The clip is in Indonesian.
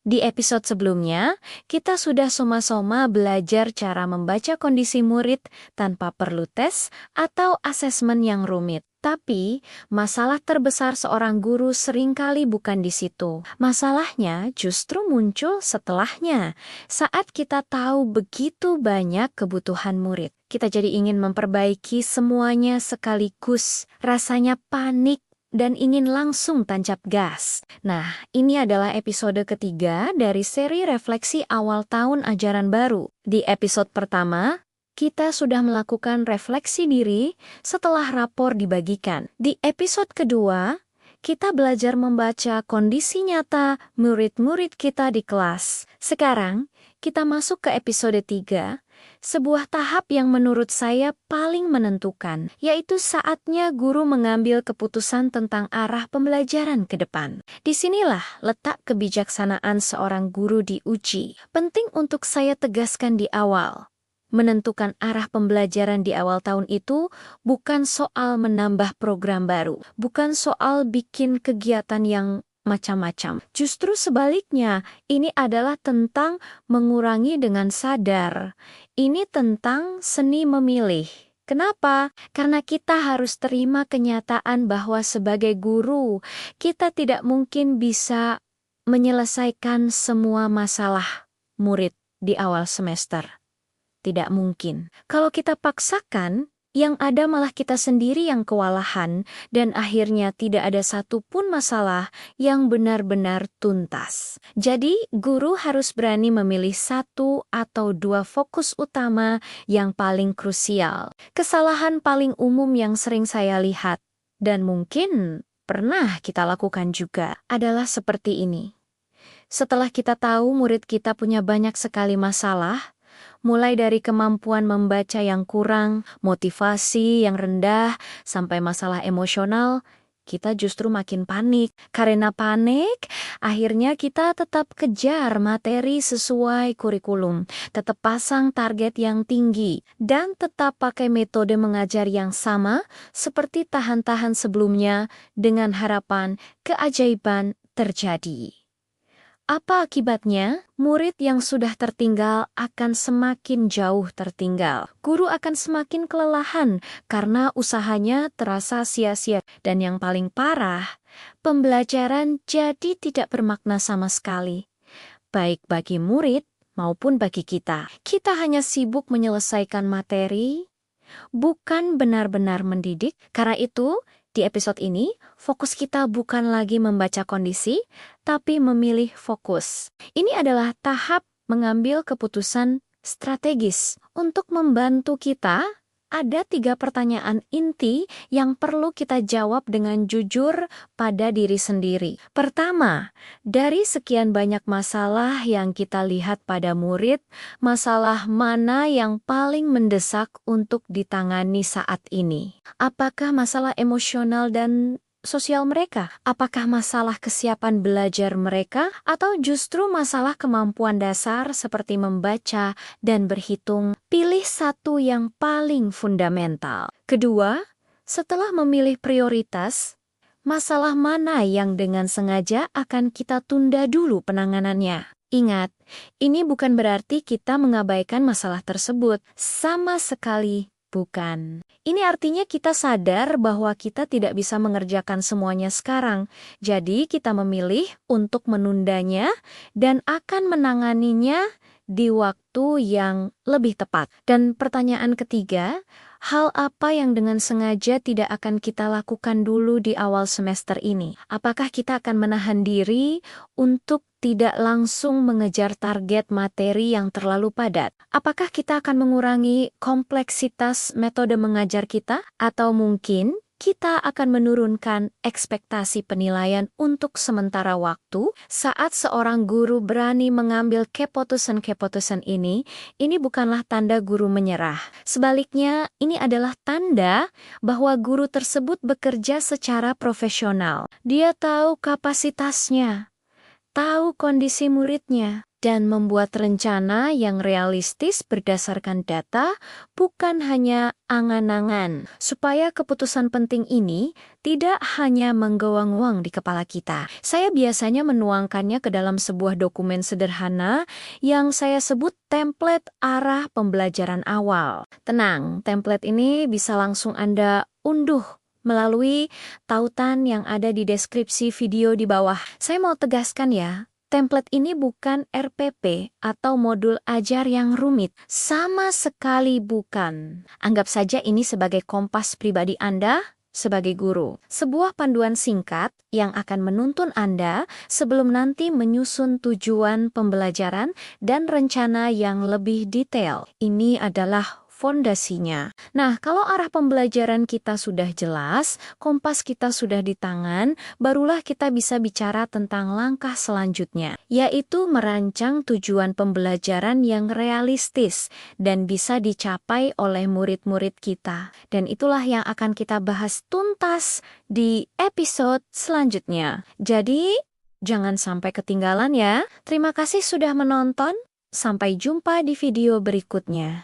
Di episode sebelumnya, kita sudah soma-soma belajar cara membaca kondisi murid tanpa perlu tes atau asesmen yang rumit. Tapi, masalah terbesar seorang guru seringkali bukan di situ. Masalahnya justru muncul setelahnya, saat kita tahu begitu banyak kebutuhan murid. Kita jadi ingin memperbaiki semuanya sekaligus, rasanya panik dan ingin langsung tancap gas. Nah, ini adalah episode ketiga dari seri refleksi awal tahun ajaran baru. Di episode pertama, kita sudah melakukan refleksi diri setelah rapor dibagikan. Di episode kedua, kita belajar membaca kondisi nyata murid-murid kita di kelas. Sekarang, kita masuk ke episode 3, sebuah tahap yang menurut saya paling menentukan, yaitu saatnya guru mengambil keputusan tentang arah pembelajaran ke depan. Disinilah letak kebijaksanaan seorang guru diuji. Penting untuk saya tegaskan di awal. Menentukan arah pembelajaran di awal tahun itu bukan soal menambah program baru, bukan soal bikin kegiatan yang macam-macam. Justru sebaliknya, ini adalah tentang mengurangi dengan sadar. Ini tentang seni memilih. Kenapa? Karena kita harus terima kenyataan bahwa sebagai guru, kita tidak mungkin bisa menyelesaikan semua masalah murid di awal semester. Tidak mungkin. Kalau kita paksakan, yang ada malah kita sendiri yang kewalahan dan akhirnya tidak ada satupun masalah yang benar-benar tuntas. Jadi, guru harus berani memilih 1 atau 2 fokus utama yang paling krusial. Kesalahan paling umum yang sering saya lihat, dan mungkin pernah kita lakukan juga, adalah seperti ini. Setelah kita tahu murid kita punya banyak sekali masalah, mulai dari kemampuan membaca yang kurang, motivasi yang rendah, sampai masalah emosional, kita justru makin panik. Karena panik, akhirnya kita tetap kejar materi sesuai kurikulum, tetap pasang target yang tinggi, dan tetap pakai metode mengajar yang sama seperti tahan-tahan sebelumnya dengan harapan keajaiban terjadi. Apa akibatnya? Murid yang sudah tertinggal akan semakin jauh tertinggal. Guru akan semakin kelelahan karena usahanya terasa sia-sia. Dan yang paling parah, pembelajaran jadi tidak bermakna sama sekali. Baik bagi murid maupun bagi kita. Kita hanya sibuk menyelesaikan materi, bukan benar-benar mendidik. Karena itu, di episode ini, fokus kita bukan lagi membaca kondisi, tapi memilih fokus. Ini adalah tahap mengambil keputusan strategis. Untuk membantu kita, ada 3 pertanyaan inti yang perlu kita jawab dengan jujur pada diri sendiri. Pertama, dari sekian banyak masalah yang kita lihat pada murid, masalah mana yang paling mendesak untuk ditangani saat ini? Apakah masalah emosional dan sosial mereka? Apakah masalah kesiapan belajar mereka? Atau justru masalah kemampuan dasar seperti membaca dan berhitung? Pilih satu yang paling fundamental. Kedua, setelah memilih prioritas, masalah mana yang dengan sengaja akan kita tunda dulu penanganannya? Ingat, ini bukan berarti kita mengabaikan masalah tersebut. Sama sekali bukan. Ini artinya kita sadar bahwa kita tidak bisa mengerjakan semuanya sekarang. Jadi kita memilih untuk menundanya dan akan menanganinya di waktu yang lebih tepat. Dan pertanyaan ketiga, hal apa yang dengan sengaja tidak akan kita lakukan dulu di awal semester ini? Apakah kita akan menahan diri untuk tidak langsung mengejar target materi yang terlalu padat? Apakah kita akan mengurangi kompleksitas metode mengajar kita? Atau mungkin kita akan menurunkan ekspektasi penilaian untuk sementara waktu? Saat seorang guru berani mengambil keputusan-keputusan ini bukanlah tanda guru menyerah. Sebaliknya, ini adalah tanda bahwa guru tersebut bekerja secara profesional. Dia tahu kapasitasnya, tahu kondisi muridnya, dan membuat rencana yang realistis berdasarkan data, bukan hanya angan-angan, supaya keputusan penting ini tidak hanya menggawang-gawang di kepala kita. Saya biasanya menuangkannya ke dalam sebuah dokumen sederhana yang saya sebut template arah pembelajaran awal. Tenang, template ini bisa langsung Anda unduh melalui tautan yang ada di deskripsi video di bawah. Saya mau tegaskan ya, template ini bukan RPP atau modul ajar yang rumit. Sama sekali bukan. Anggap saja ini sebagai kompas pribadi Anda sebagai guru. Sebuah panduan singkat yang akan menuntun Anda sebelum nanti menyusun tujuan pembelajaran dan rencana yang lebih detail. Ini adalah fondasinya. Nah, kalau arah pembelajaran kita sudah jelas, kompas kita sudah di tangan, barulah kita bisa bicara tentang langkah selanjutnya, yaitu merancang tujuan pembelajaran yang realistis dan bisa dicapai oleh murid-murid kita. Dan itulah yang akan kita bahas tuntas di episode selanjutnya. Jadi, jangan sampai ketinggalan ya. Terima kasih sudah menonton. Sampai jumpa di video berikutnya.